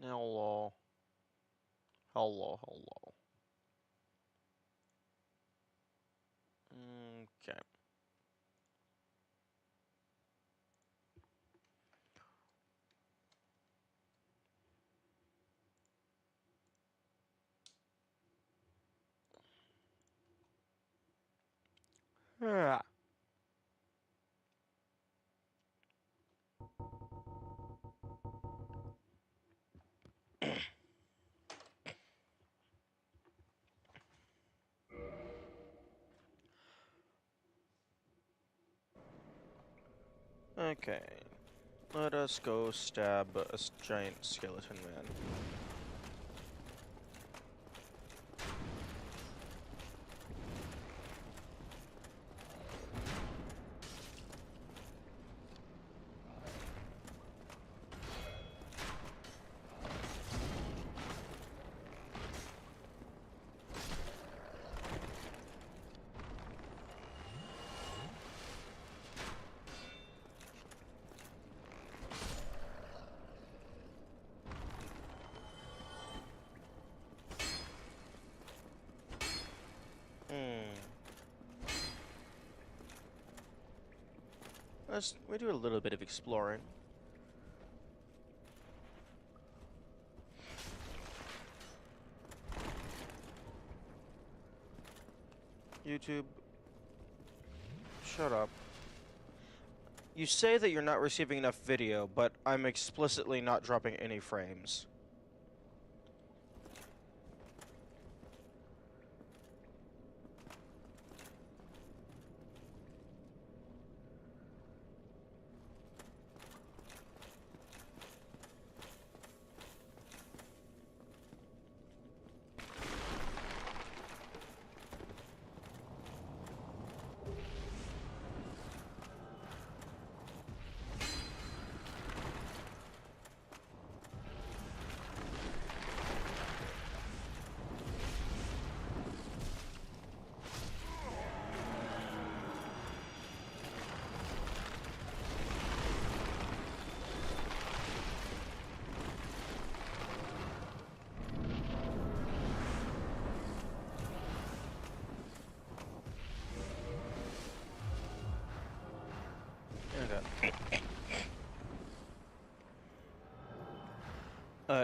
Hello. Hello, hello. Okay. Yeah. Okay. Let us go stab a giant skeleton man. We do a little bit of exploring. YouTube, shut up. You say that you're not receiving enough video, but I'm explicitly not dropping any frames.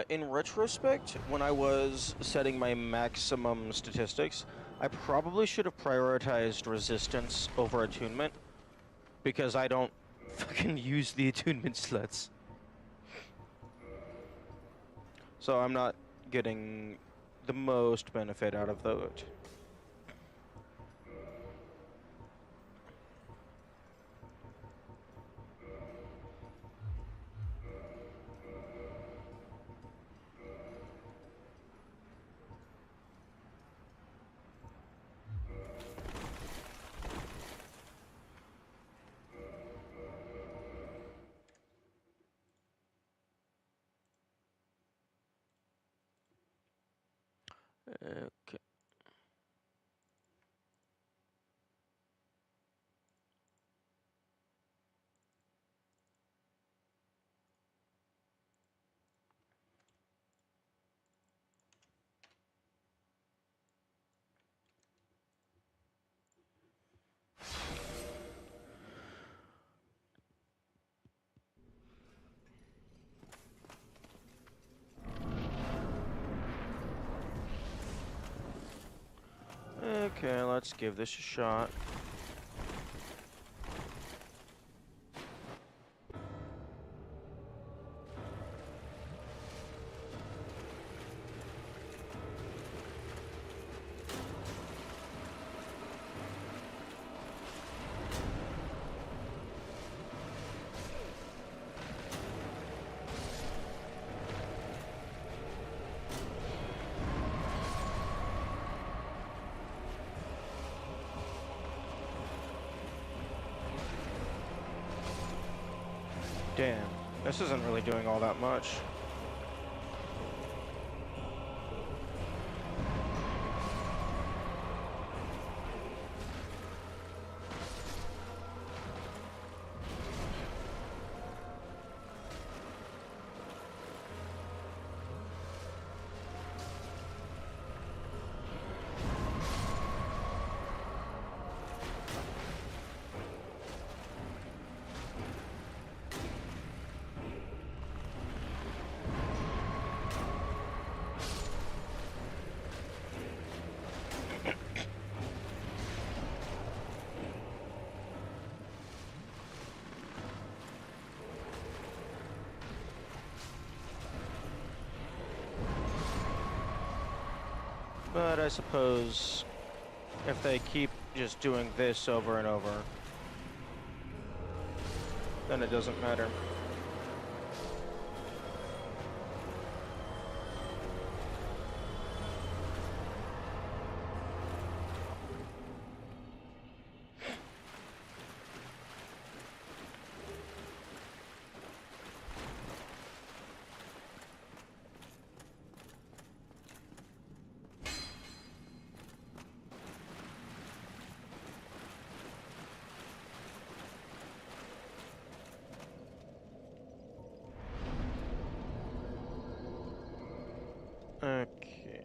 In retrospect, when I was setting my maximum statistics, I probably should have prioritized resistance over attunement, because I don't fucking use the attunement slots. So I'm not getting the most benefit out of those. Okay. Okay, let's give this a shot. Damn, this isn't really doing all that much. But I suppose if they keep just doing this over and over, then it doesn't matter. Okay.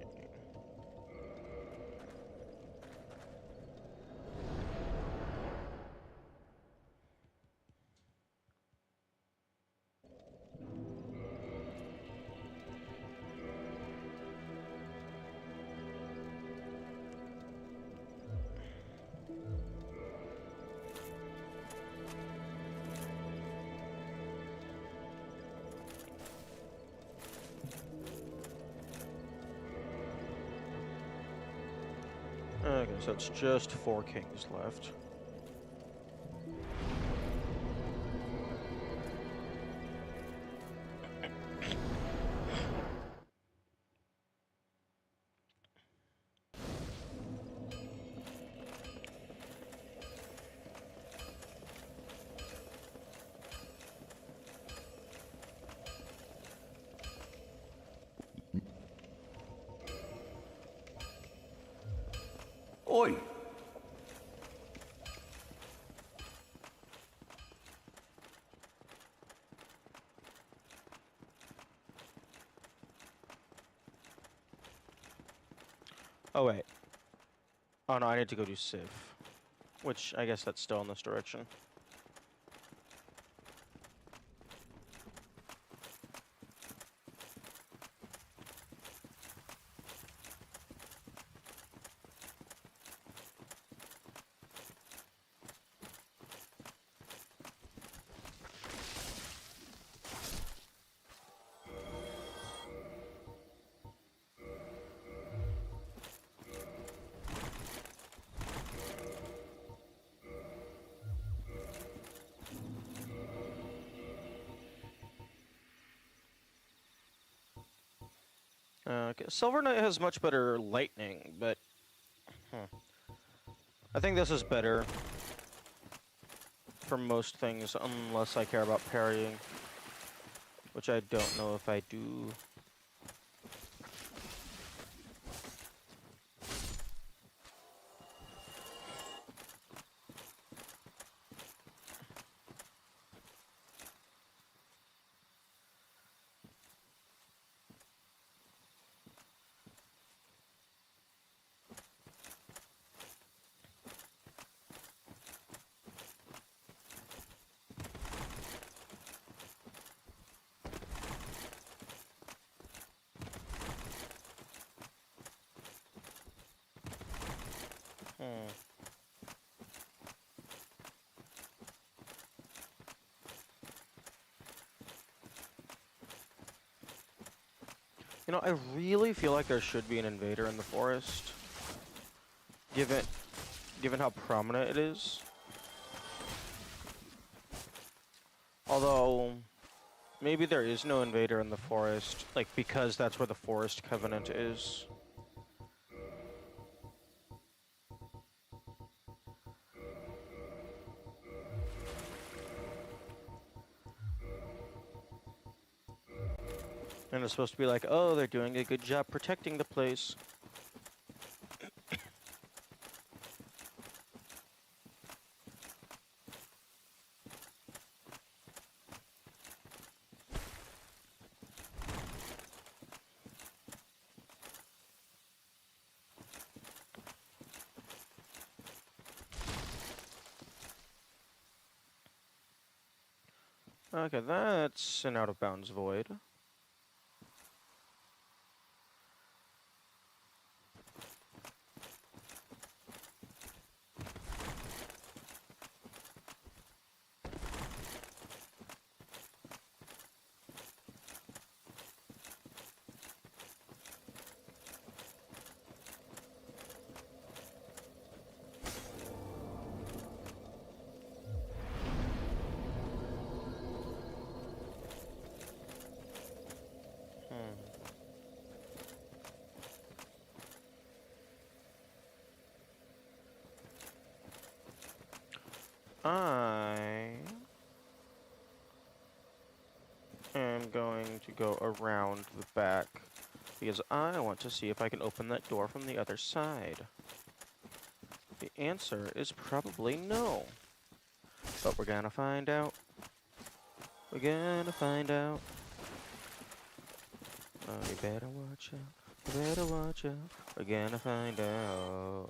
Okay, so it's just 4 kings left. Oi! Oh, wait. Oh, no, I need to go do Civ. Which, I guess that's still in this direction. Okay, Silver Knight has much better lightning, but... I think this is better for most things, unless I care about parrying. Which I don't know if I do. You know, I really feel like there should be an invader in the forest. Given how prominent it is. Although, maybe there is no invader in the forest, like, because that's where the Forest Covenant is. And it's supposed to be like, oh, they're doing a good job protecting the place. Okay, that's an out-of-bounds void. I am going to go around the back because I want to see if I can open that door from the other side. The answer is probably no. But we're gonna find out. We're gonna find out. Oh, you better watch out. You better watch out. We're gonna find out.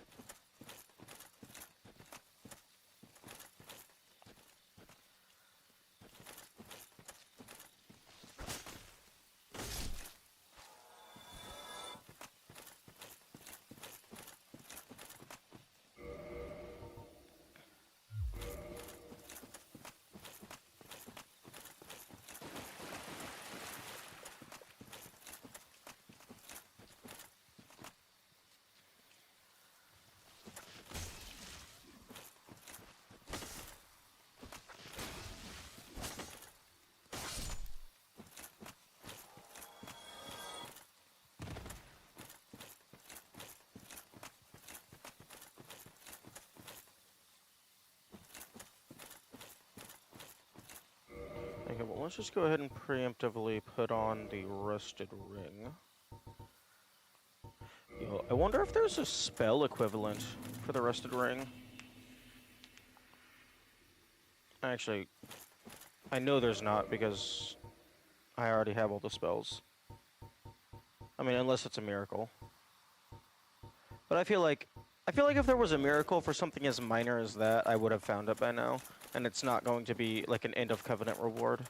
Okay, well, let's just go ahead and preemptively put on the rusted ring. Yo, I wonder if there's a spell equivalent for the rusted ring. Actually, I know there's not because I already have all the spells. I mean, unless it's a miracle. But I feel like if there was a miracle for something as minor as that, I would have found it by now. And it's not going to be like an end of covenant reward.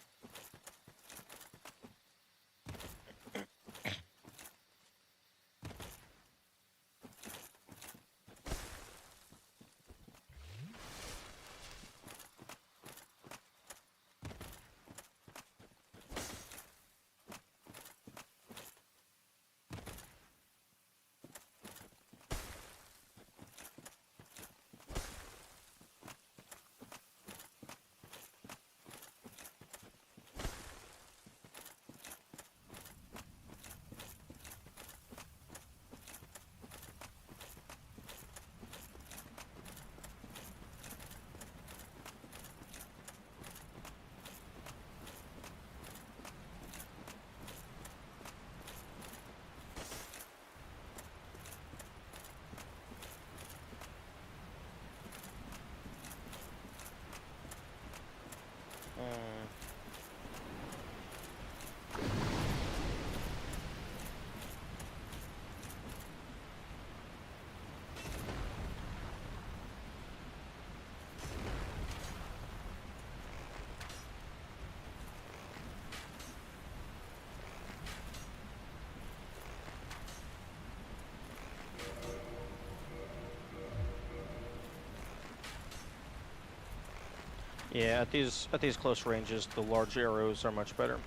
Yeah, at these close ranges, the large arrows are much better.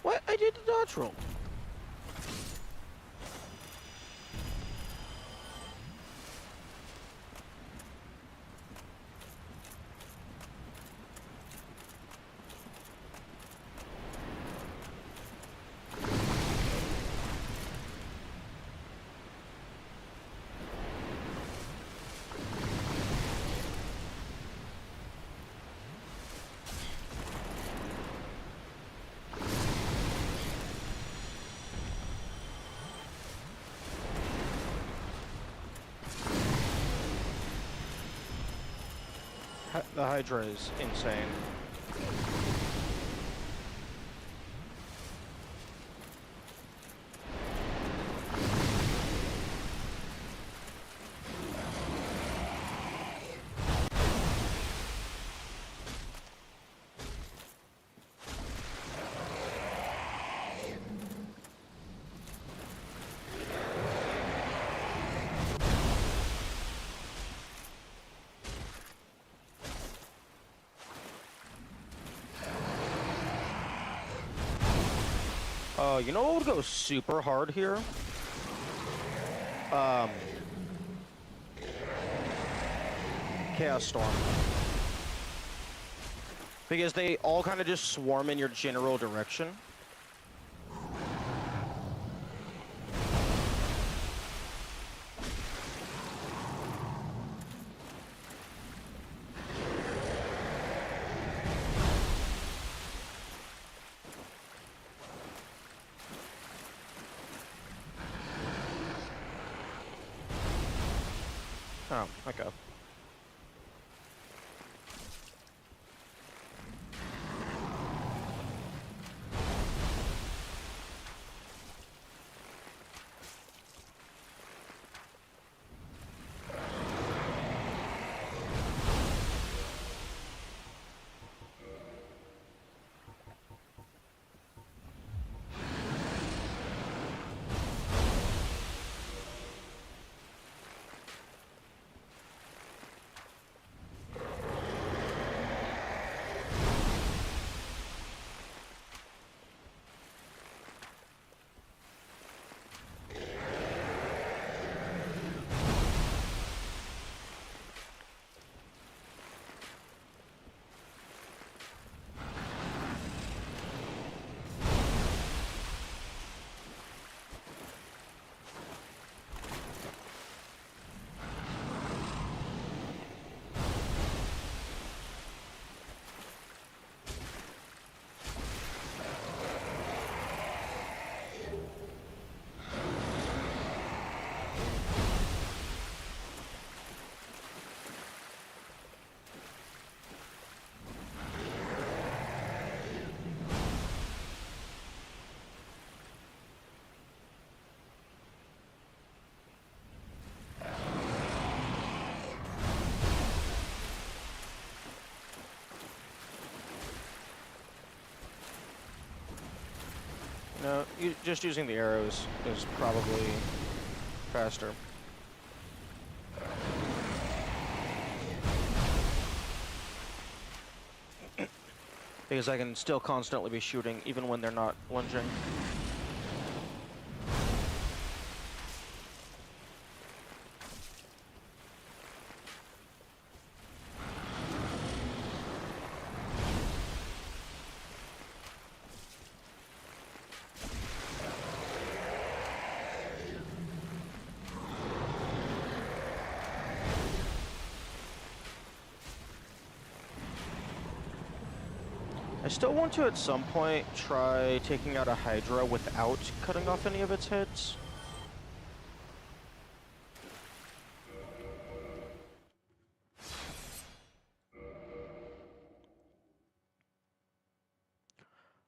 What? I did the dodge roll. The Hydra is insane. You know what would go super hard here? Um, Chaos Storm. Because they all kind of just swarm in your general direction. Oh, okay. No, just using the arrows is probably faster. Because I can still constantly be shooting even when they're not lunging. I still want to, at some point, try taking out a Hydra without cutting off any of its heads.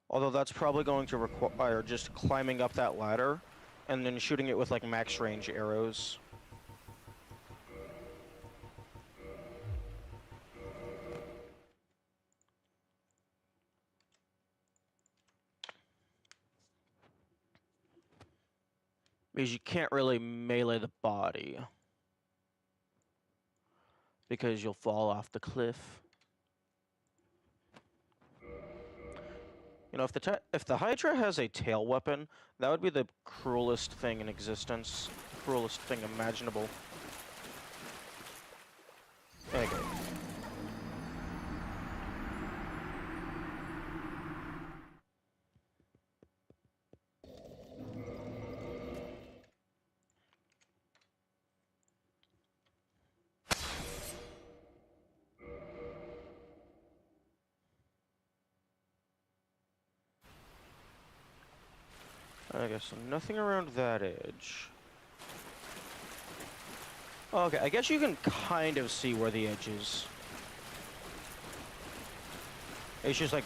Although that's probably going to require just climbing up that ladder and then shooting it with, like, max range arrows. Because you can't really melee the body. Because you'll fall off the cliff. You know, if the Hydra has a tail weapon, that would be the cruelest thing in existence. Cruelest thing imaginable. Okay. Okay, so nothing around that edge. Okay, I guess you can kind of see where the edge is. It's just like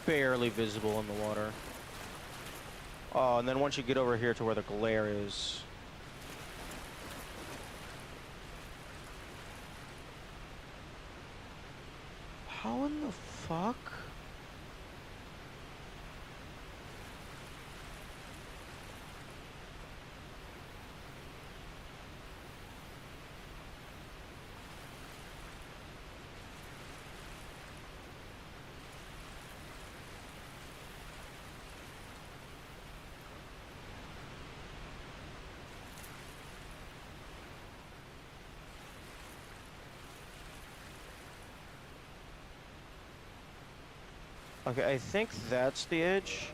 barely visible in the water. Oh, and then once you get over here to where the glare is. How in the fuck? Okay, I think that's the edge.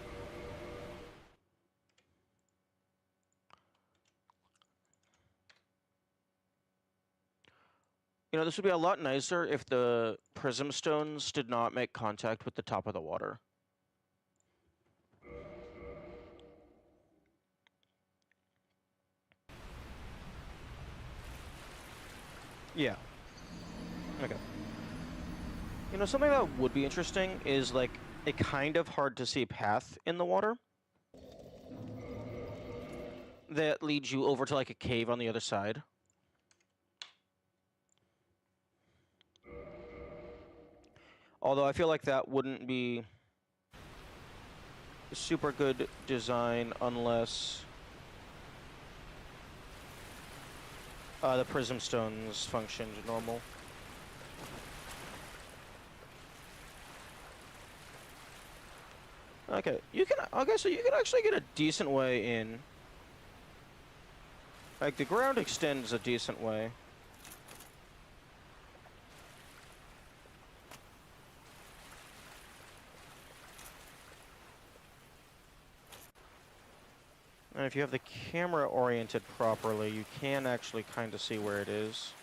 You know, this would be a lot nicer if the prism stones did not make contact with the top of the water. Yeah. Okay. You know, something that would be interesting is, like, a kind of hard-to-see path in the water that leads you over to, like, a cave on the other side. Although I feel like that wouldn't be super good design unless the prism stones functioned normal. Okay, so you can actually get a decent way in. Like, the ground extends a decent way. And if you have the camera oriented properly, you can actually kind of see where it is.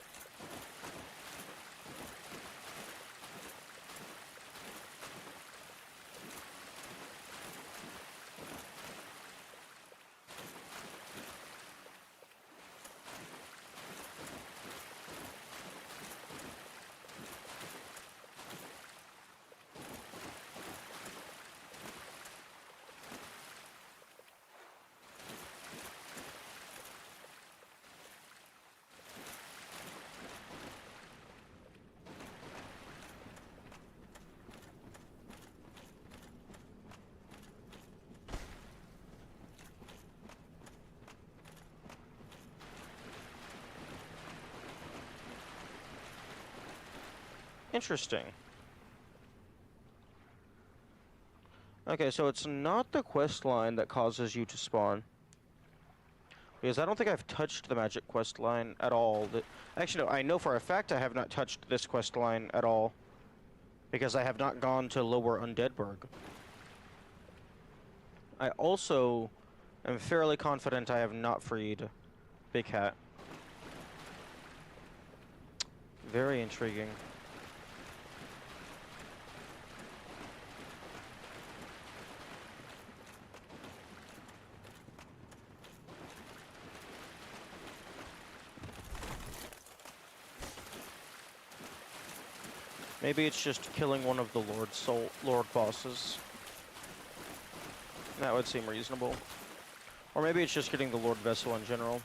Interesting. Okay, so it's not the quest line that causes you to spawn. Because I don't think I've touched the magic quest line at all. Actually, no, I know for a fact I have not touched this quest line at all. Because I have not gone to Lower Undeadburg. I also am fairly confident I have not freed Big Hat. Very intriguing. Maybe it's just killing one of the Lord bosses. That would seem reasonable. Or maybe it's just getting the Lord Vessel in general.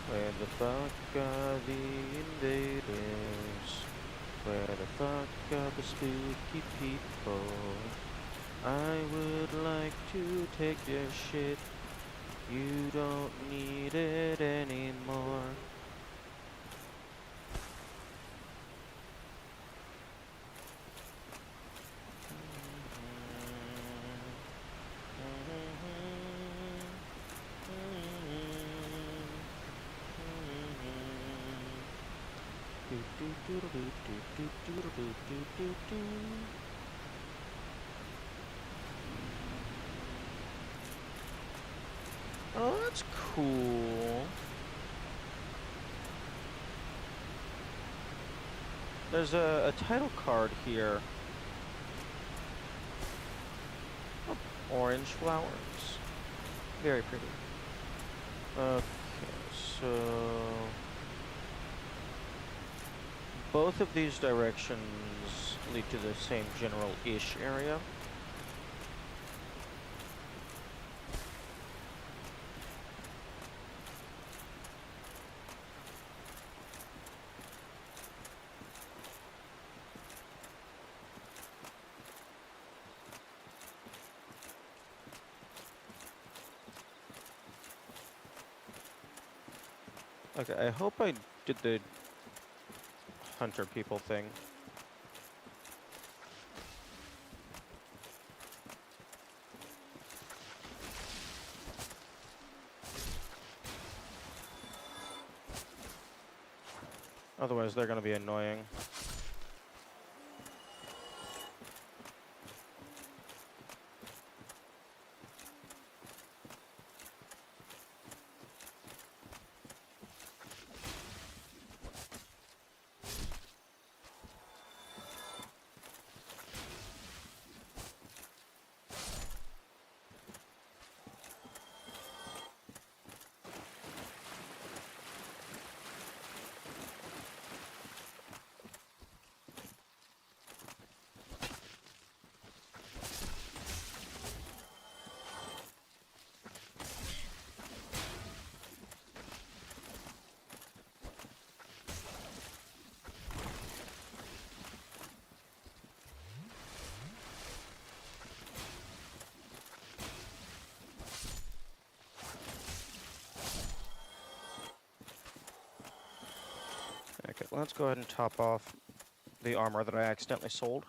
Where the fuck are the invaders? Where the fuck are the spooky people? I would like to take their shit. You don't need it anymore. Oh, that's cool. There's a title card here. Oh, orange flowers. Very pretty. Okay, so both of these directions lead to the same general-ish area. Okay, I hope I did the hunter people thing. Otherwise, they're gonna be annoying. Okay, let's go ahead and top off the armor that I accidentally sold.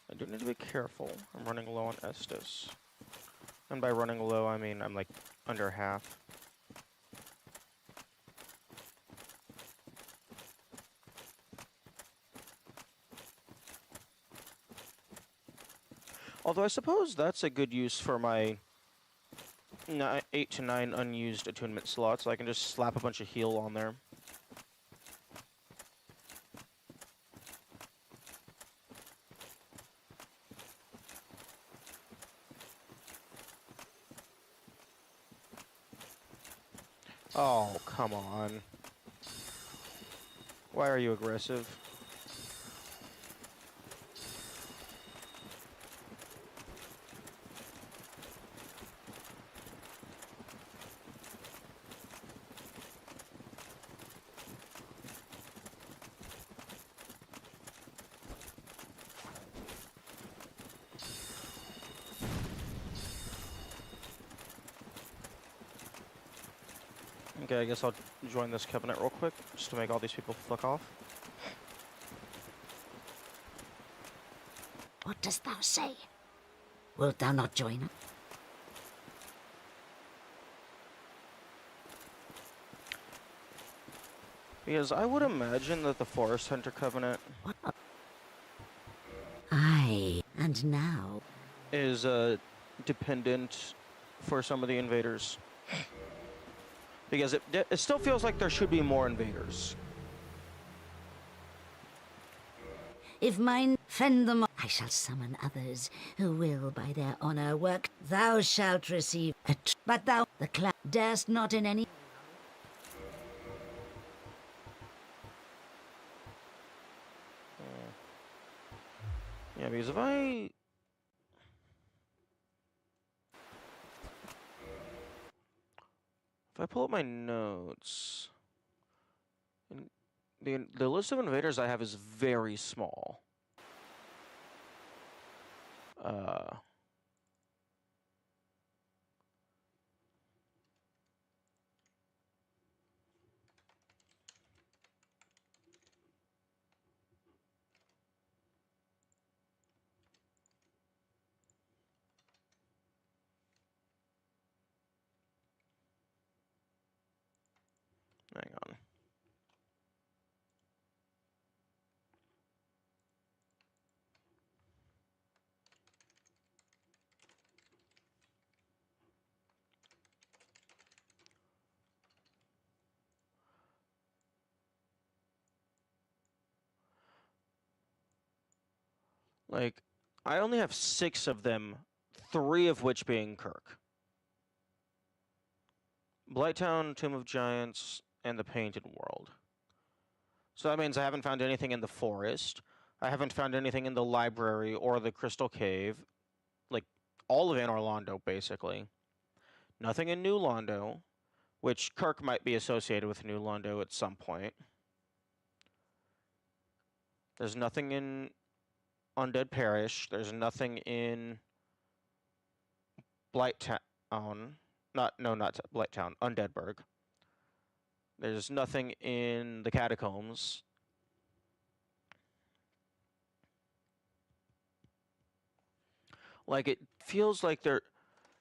I do need to be careful. I'm running low on Estus. And by running low, I mean I'm like under half. Although I suppose that's a good use for my 8 to 9 unused attunement slots. So I can just slap a bunch of heal on there. Oh, come on. Why are you aggressive? Okay, I guess I'll join this covenant real quick, just to make all these people fuck off. What dost thou say? Wilt thou not join us? Because I would imagine that the Forest Hunter Covenant... Aye, and now is dependent for some of the invaders. Because it still feels like there should be more invaders. If mine fend them, I shall summon others who will by their honor work. Thou shalt receive but thou, the cloud, darest not in any... Yeah, because if I pull up my notes, and the list of invaders I have is very small. Hang on. Like, I only have 6 of them, 3 of which being Kirk. Blighttown, Tomb of Giants, and the Painted World. So that means I haven't found anything in the forest. I haven't found anything in the library or the Crystal Cave. Like, all of Anor Londo, basically. Nothing in New Londo, which Kirk might be associated with New Londo at some point. There's nothing in Undead Parish. There's nothing in Blighttown. Not Blighttown. Undeadburg. There's nothing in the Catacombs. Like, it feels like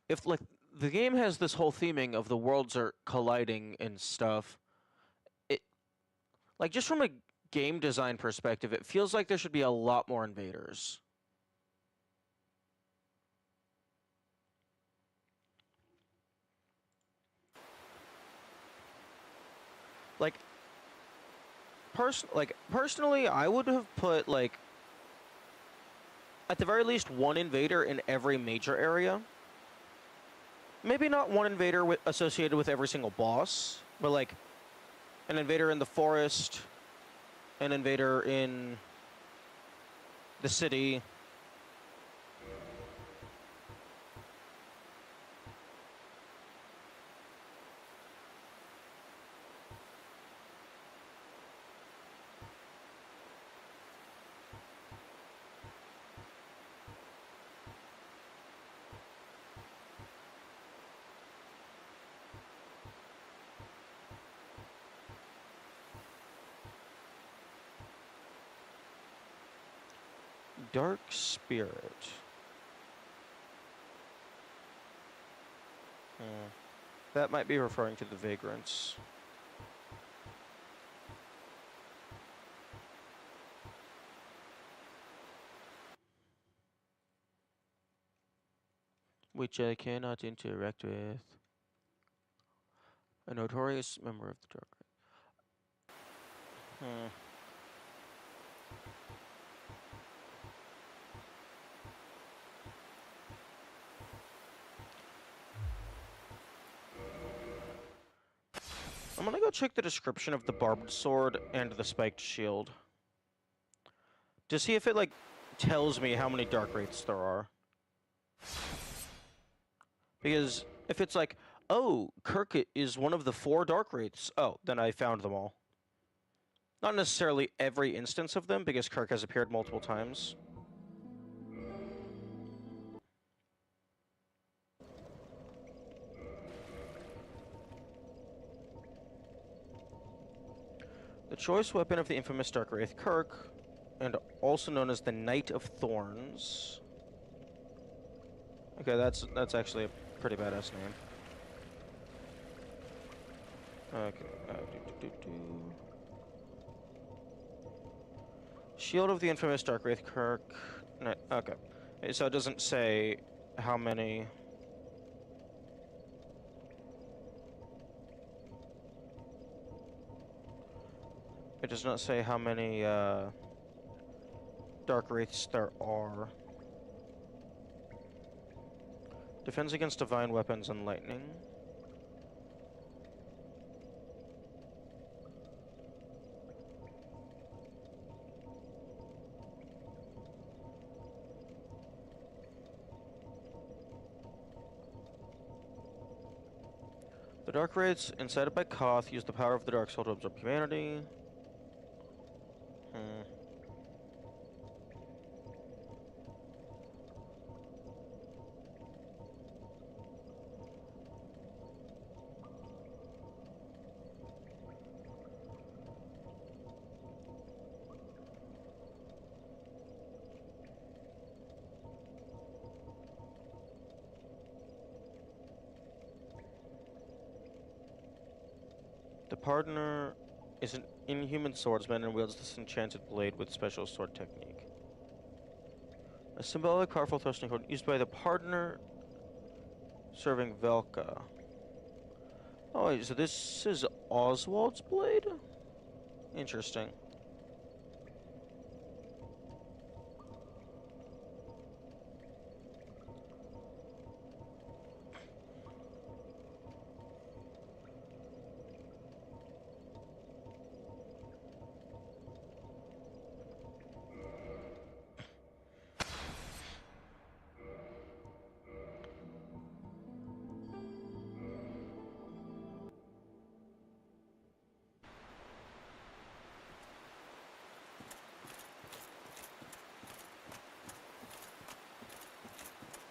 if, like, the game has this whole theming of the worlds are colliding and stuff, like, just from a game design perspective, it feels like there should be a lot more invaders. Like, personally, I would have put, like, at the very least, 1 invader in every major area. Maybe not 1 invader associated with every single boss, but, like, an invader in the forest, an invader in the city. Dark Spirit. That might be referring to the Vagrants. Which I cannot interact with. A notorious member of the Dark. I'm gonna go check the description of the barbed sword and the spiked shield to see if it, like, tells me how many dark wraiths there are. Because if it's like, oh, Kirk is one of the 4 dark wraiths, oh, then I found them all. Not necessarily every instance of them, because Kirk has appeared multiple times. The choice weapon of the infamous Dark Wraith Kirk, and also known as the Knight of Thorns. Okay, that's actually a pretty badass name. Okay. Shield of the infamous Dark Wraith Kirk. No, okay. So it doesn't say how many. It does not say how many dark wraiths there are. Defends against divine weapons and lightning. The Dark Wraiths, incited by Koth, use the power of the Dark Soul to absorb humanity. The Pardoner is an inhuman swordsman and wields this enchanted blade with special sword technique. A symbolic, powerful thrusting sword used by the Pardoner serving Velka. Oh, wait, so this is Oswald's blade? Interesting.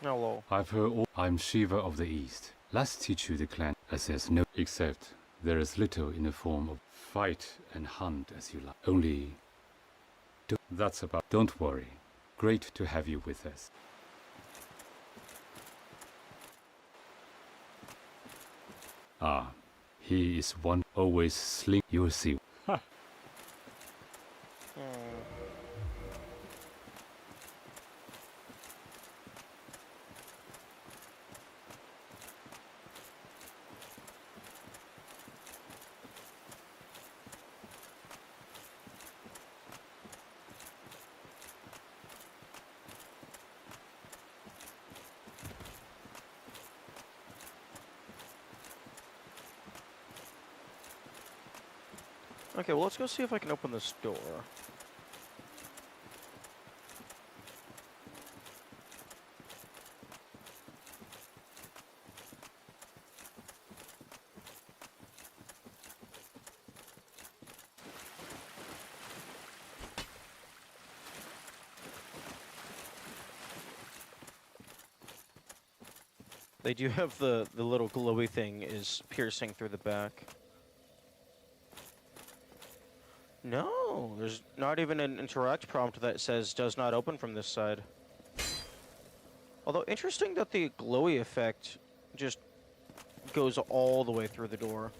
Hello. I've heard all. I'm Shiva of the East. Let's teach you the clan, as there's no. Except there is little in the form of fight and hunt as you like. Only. That's about. Don't worry. Great to have you with us. Ah, he is one always sling. You'll see. Ha! Okay, well, let's go see if I can open this door. They do have the little glowy thing is piercing through the back. No, there's not even an interact prompt that says does not open from this side. Although interesting that the glowy effect just goes all the way through the door.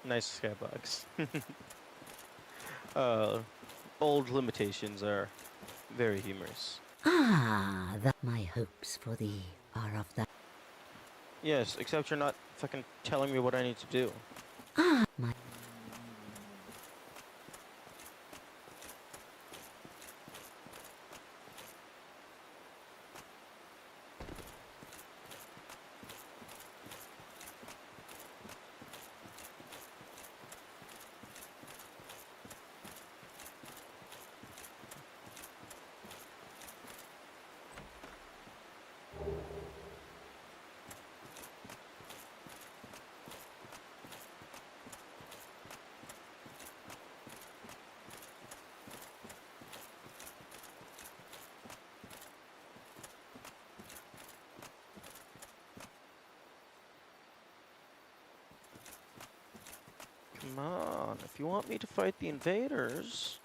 Nice skybox. Old limitations are very humorous. Ah, that my hopes for thee are of that. Yes, except you're not fucking telling me what I need to do. Ah, my. on. If you want me to fight the invaders,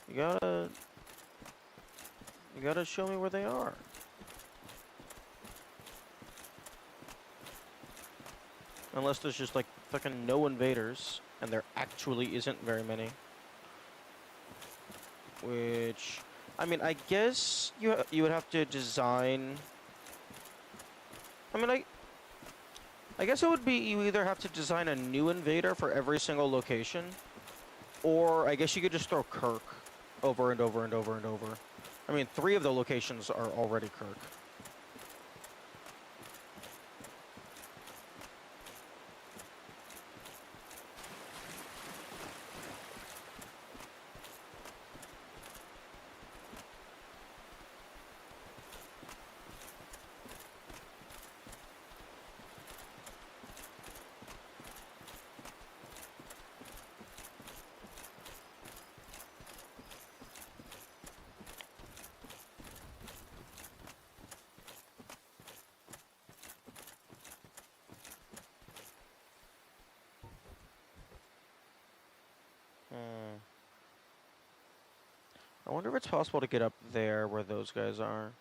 you gotta show me where they are. Unless there's just like fucking no invaders, and there actually isn't very many. Which, I mean, I guess you would have to design. I mean, I guess it would be you either have to design a new invader for every single location, or I guess you could just throw Kirk over and over and over and over. I mean, 3 of the locations are already Kirk. I wonder if it's possible to get up there where those guys are.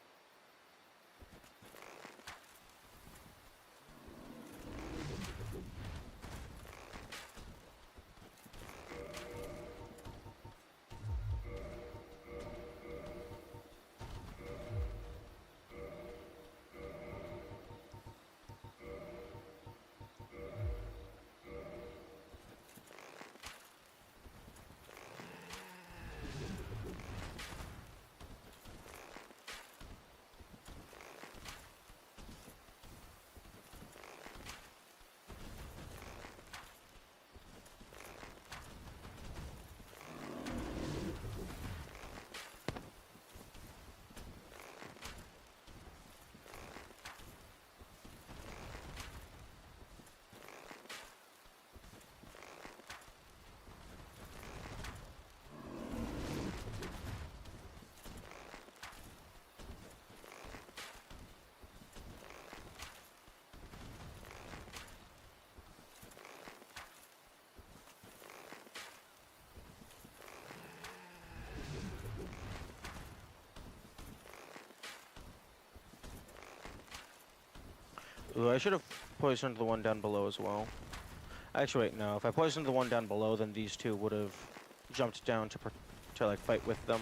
Ooh, I should have poisoned the one down below as well. Actually, wait, no. If I poisoned the one down below, then these two would have jumped down to like fight with them.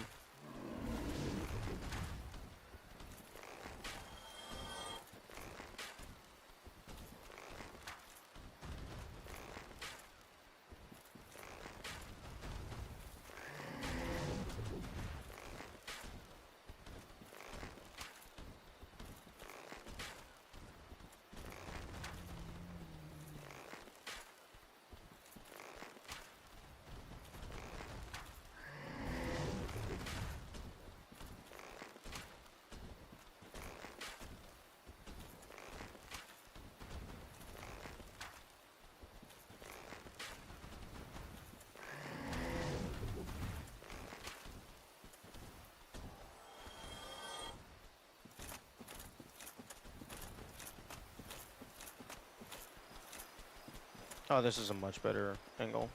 Oh, this is a much better angle.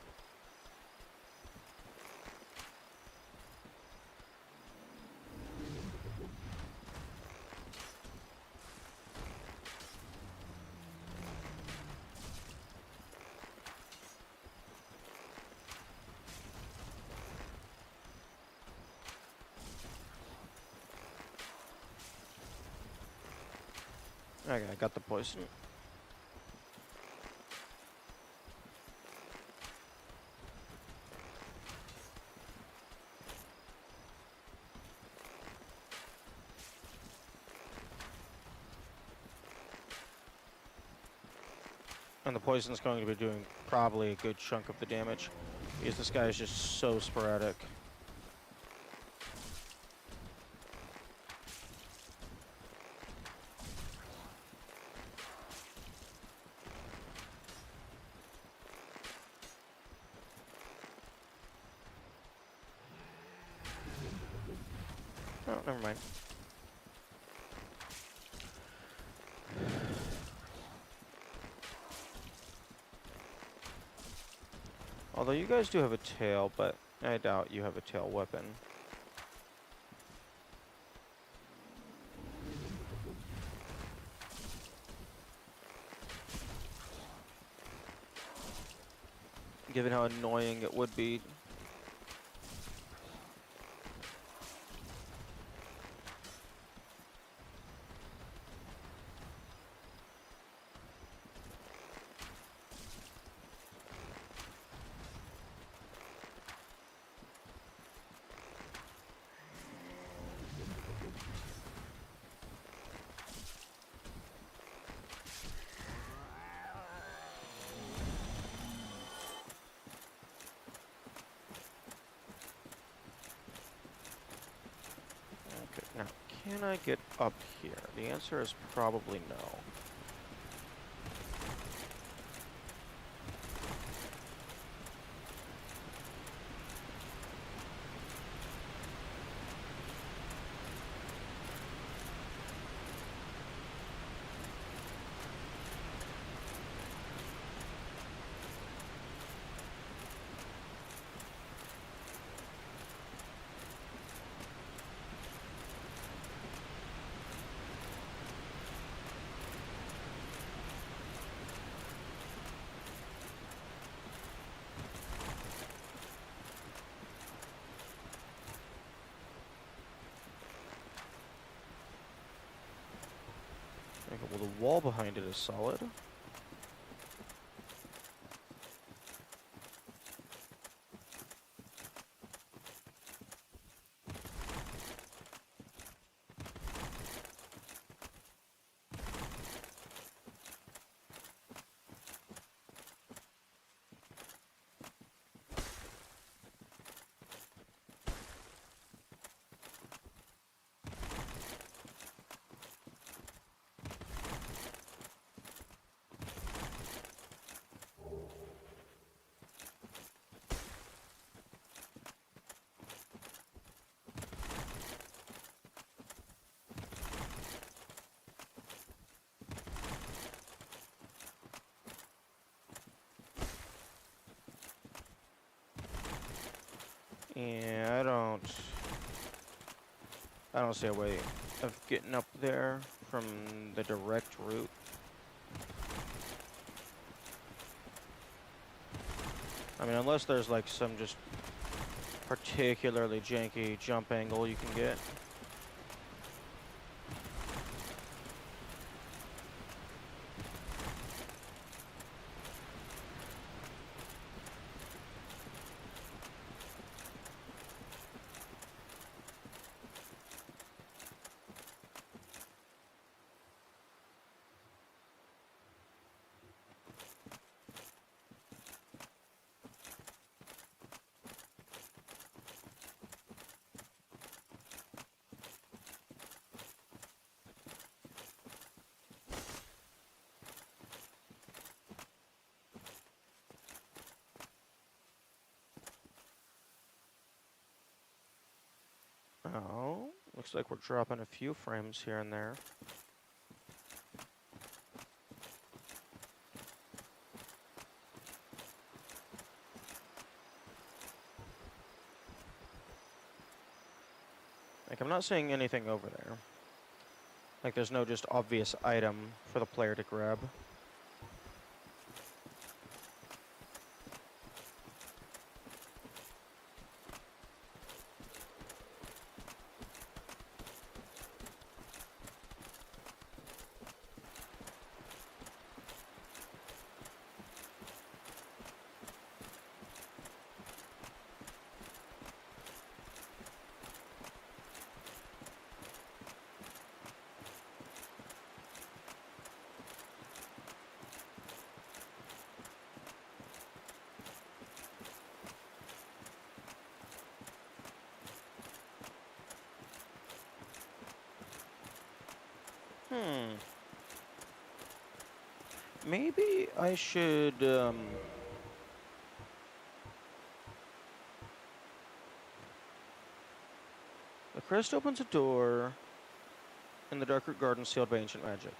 Okay, I got the poison. And the poison's going to be doing probably a good chunk of the damage, because this guy is just so sporadic. Oh, never mind. Although you guys do have a tail, but I doubt you have a tail weapon. Given how annoying it would be. Okay, now, can I get up here? The answer is probably no. Okay, well, the wall behind it is solid. Yeah, I don't see a way of getting up there from the direct route. I mean, unless there's like some just particularly janky jump angle you can get. Oh, looks like we're dropping a few frames here and there. Like, I'm not seeing anything over there. Like, there's no just obvious item for the player to grab. Maybe I should, the crest opens a door in the darker garden sealed by ancient magic.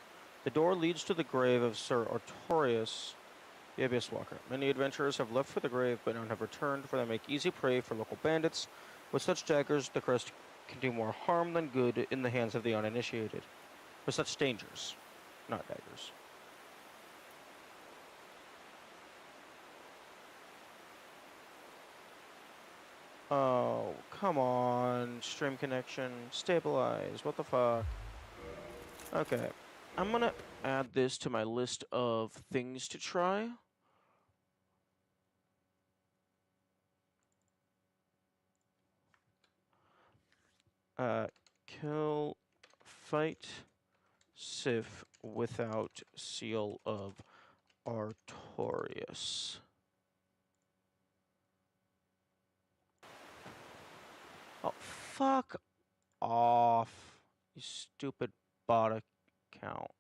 The door leads to the grave of Sir Artorius, The Abyss Walker. Many adventurers have left for the grave, but none have returned, for they make easy prey for local bandits. With such daggers, the crest can do more harm than good in the hands of the uninitiated. With such dangers, not daggers. Oh, come on. Stream connection. Stabilize. What the fuck? Okay. I'm gonna add this to my list of things to try. Kill, fight, Sif without Seal of Artorias. Oh, fuck off, you stupid bot account.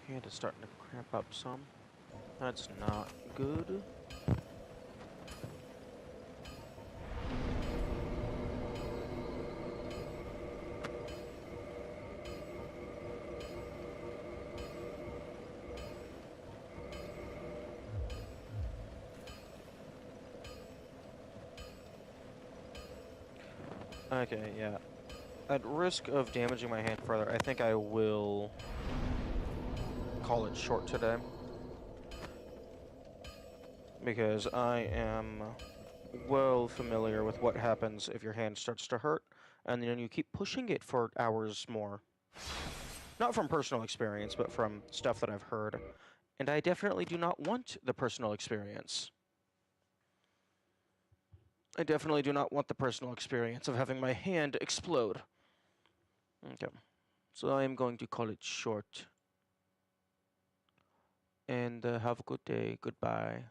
Hand is starting to cramp up some. That's not good. Okay, yeah. At risk of damaging my hand further, I think I will call it short today. Because I am well familiar with what happens if your hand starts to hurt, and then you keep pushing it for hours more. Not from personal experience, but from stuff that I've heard. And I definitely do not want the personal experience. I definitely do not want the personal experience of having my hand explode. Okay. So I am going to call it short. And have a good day. Goodbye.